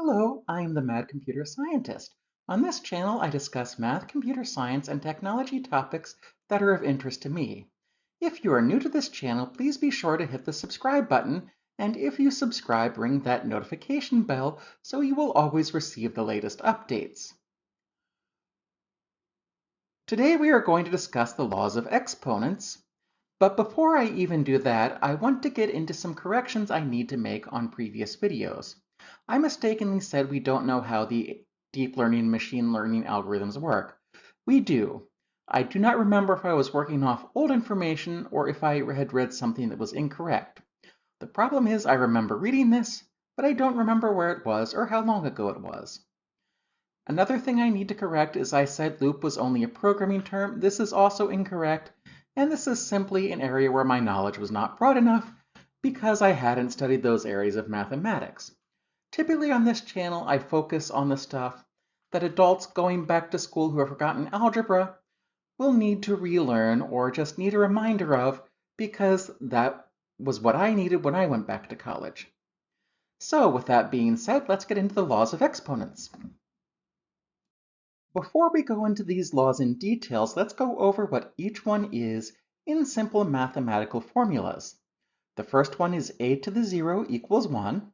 Hello, I am the Mad Computer Scientist. On this channel, I discuss math, computer science, and technology topics that are of interest to me. If you are new to this channel, please be sure to hit the subscribe button, and if you subscribe, ring that notification bell so you will always receive the latest updates. Today we are going to discuss the laws of exponents, but before I even do that, I want to get into some corrections I need to make on previous videos. I mistakenly said we don't know how the deep learning and machine learning algorithms work. We do. I do not remember if I was working off old information or if I had read something that was incorrect. The problem is I remember reading this, but I don't remember where it was or how long ago it was. Another thing I need to correct is I said loop was only a programming term. This is also incorrect, and this is simply an area where my knowledge was not broad enough because I hadn't studied those areas of mathematics. Typically on this channel, I focus on the stuff that adults going back to school who have forgotten algebra will need to relearn or just need a reminder of because that was what I needed when I went back to college. So with that being said, let's get into the laws of exponents. Before we go into these laws in details, let's go over what each one is in simple mathematical formulas. The first one is a to the 0 equals 1,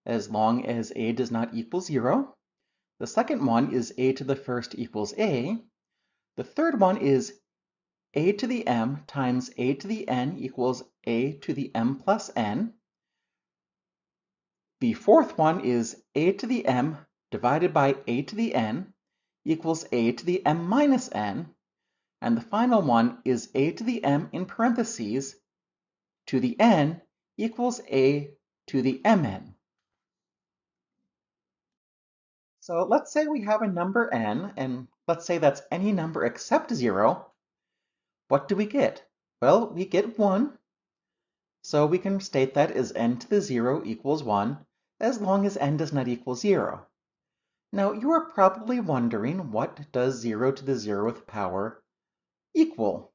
as long as a does not equal 0. The second one is a to the first equals a. The third one is a to the m times a to the n equals a to the m plus n. The fourth one is a to the m divided by a to the n equals a to the m minus n, and the final one is a to the m in parentheses to the n equals a to the mn. So let's say we have a number n, and let's say that's any number except 0. What do we get? Well, we get 1. So we can state that as n to the 0 equals 1, as long as n does not equal 0. Now, you are probably wondering, what does 0 to the 0th power equal?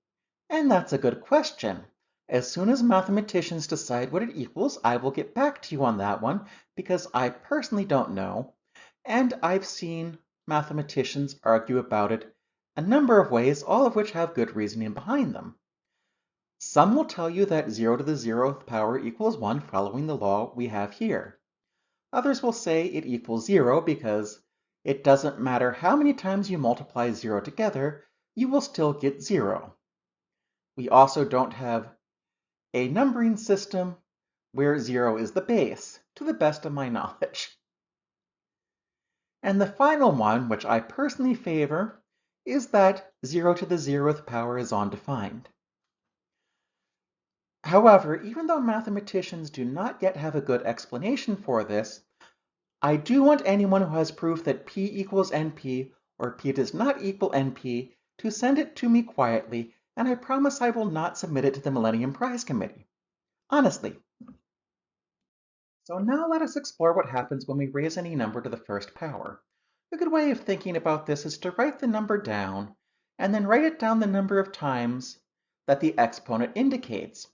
And that's a good question. As soon as mathematicians decide what it equals, I will get back to you on that one, because I personally don't know, and I've seen mathematicians argue about it a number of ways, all of which have good reasoning behind them. Some will tell you that 0 to the 0th power equals 1, following the law we have here. Others will say it equals 0 because it doesn't matter how many times you multiply 0 together, you will still get 0. We also don't have a numbering system where 0 is the base, to the best of my knowledge. And the final one, which I personally favor, is that 0 to the 0th power is undefined. However, even though mathematicians do not yet have a good explanation for this, I do want anyone who has proof that p equals np or p does not equal np to send it to me quietly, and I promise I will not submit it to the Millennium Prize Committee. Honestly. So now let us explore what happens when we raise any number to the first power. A good way of thinking about this is to write the number down, and then write it down the number of times that the exponent indicates.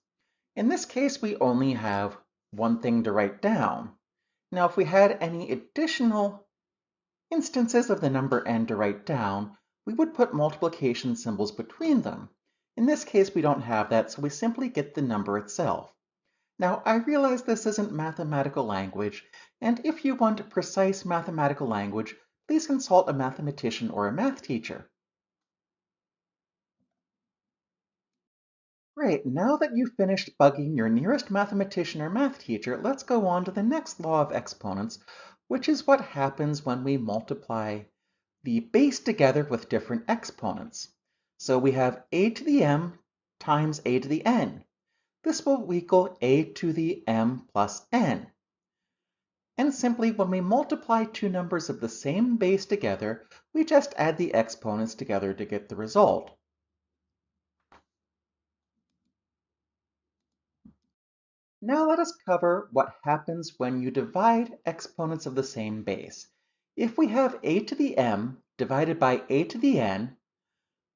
In this case, we only have one thing to write down. Now, if we had any additional instances of the number n to write down, we would put multiplication symbols between them. In this case, we don't have that, so we simply get the number itself. Now, I realize this isn't mathematical language, and if you want precise mathematical language, please consult a mathematician or a math teacher. Great, now that you've finished bugging your nearest mathematician or math teacher, let's go on to the next law of exponents, which is what happens when we multiply the base together with different exponents. So we have a to the m times a to the n. This will equal a to the m plus n. And simply, when we multiply two numbers of the same base together, we just add the exponents together to get the result. Now let us cover what happens when you divide exponents of the same base. If we have a to the m divided by a to the n,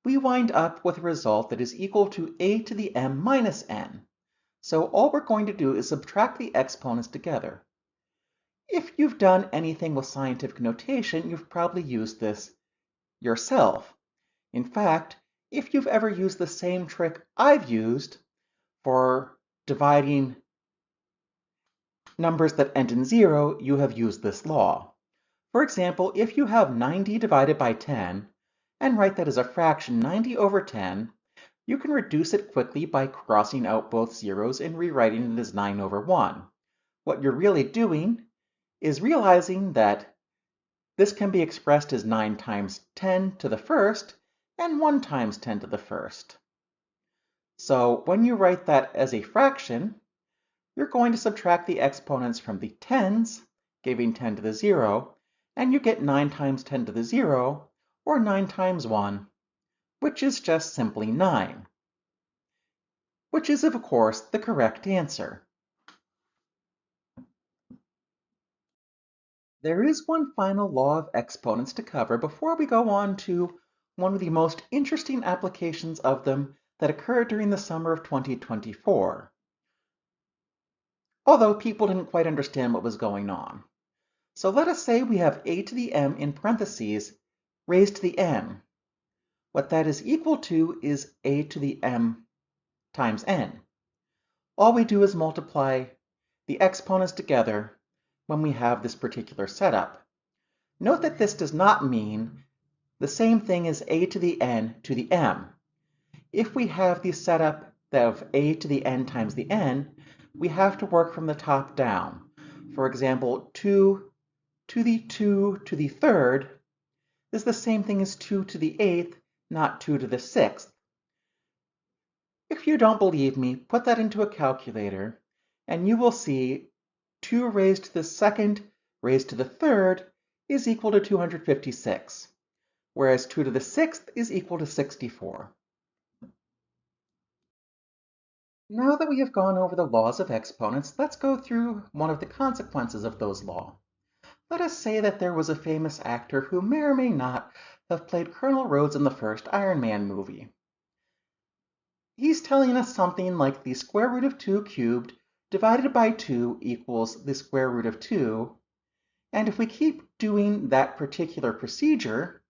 we wind up with a result that is equal to a to the m minus n. So all we're going to do is subtract the exponents together. If you've done anything with scientific notation, you've probably used this yourself. In fact, if you've ever used the same trick I've used for dividing numbers that end in 0, you have used this law. For example, if you have 90 divided by 10, and write that as a fraction 90 over 10, you can reduce it quickly by crossing out both zeros and rewriting it as 9 over 1. What you're really doing is realizing that this can be expressed as 9 times 10 to the first and 1 times 10 to the first. So when you write that as a fraction, you're going to subtract the exponents from the tens, giving 10 to the 0, and you get 9 times 10 to the 0, or 9 times 1, which is just simply 9, which is, of course, the correct answer. There is one final law of exponents to cover before we go on to one of the most interesting applications of them that occurred during the summer of 2024, although people didn't quite understand what was going on. So let us say we have a to the m in parentheses raised to the n. What that is equal to is a to the m times n. All we do is multiply the exponents together when we have this particular setup. Note that this does not mean the same thing as a to the n to the m. If we have the setup of a to the n times the n, we have to work from the top down. For example, 2 to the 2 to the third is the same thing as 2 to the 8th, not 2 to the 6th. If you don't believe me, put that into a calculator, and you will see 2 raised to the second raised to the third is equal to 256, whereas 2 to the 6th is equal to 64. Now that we have gone over the laws of exponents, let's go through one of the consequences of those laws. Let us say that there was a famous actor who may or may not have played Colonel Rhodes in the first Iron Man movie. He's telling us something like the square root of 2 cubed divided by 2 equals the square root of 2, and if we keep doing that particular procedure,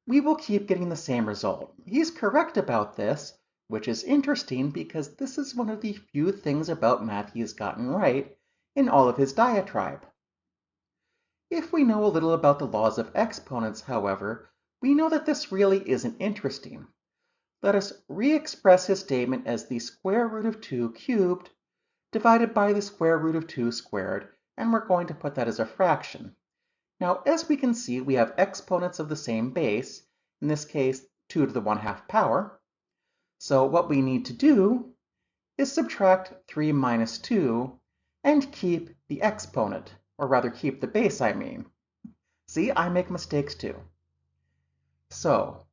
we will keep getting the same result. He's correct about this, which is interesting because this is one of the few things about math he has gotten right in all of his diatribe. If we know a little about the laws of exponents, however, we know that this really isn't interesting. Let us re-express his statement as the square root of 2 cubed divided by the square root of 2 squared, and we're going to put that as a fraction. Now, as we can see, we have exponents of the same base, in this case, 2 to the 1/2 power. So what we need to do is subtract 3 minus 2 and keep the exponent, or rather keep the base, I mean. See, I make mistakes too. So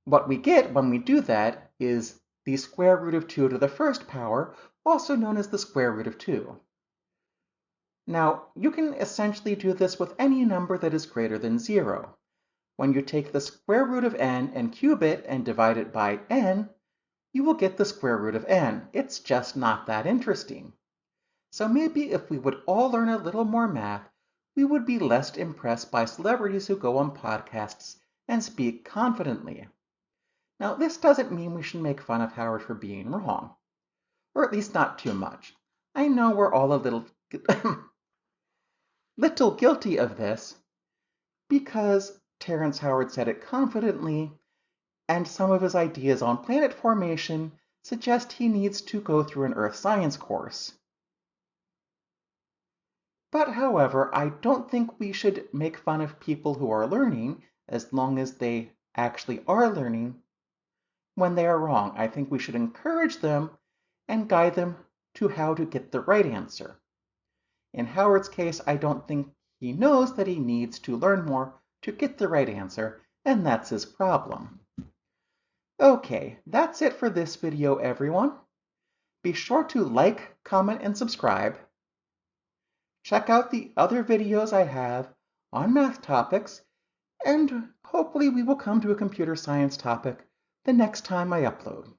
what we get when we do that is the square root of 2 to the 1st power, also known as the square root of 2. Now, you can essentially do this with any number that is greater than 0. When you take the square root of n and cube it and divide it by n, you will get the square root of n. It's just not that interesting. So maybe if we would all learn a little more math, we would be less impressed by celebrities who go on podcasts and speak confidently. Now, this doesn't mean we should make fun of Howard for being wrong, or at least not too much. I know we're all a little guilty of this because Terrence Howard said it confidently, and some of his ideas on planet formation suggest he needs to go through an earth science course. But however, I don't think we should make fun of people who are learning as long as they actually are learning when they are wrong. I think we should encourage them and guide them to how to get the right answer. In Howard's case, I don't think he knows that he needs to learn more to get the right answer, and that's his problem. Okay, that's it for this video, everyone. Be sure to like, comment, and subscribe. Check out the other videos I have on math topics, and hopefully we will come to a computer science topic the next time I upload.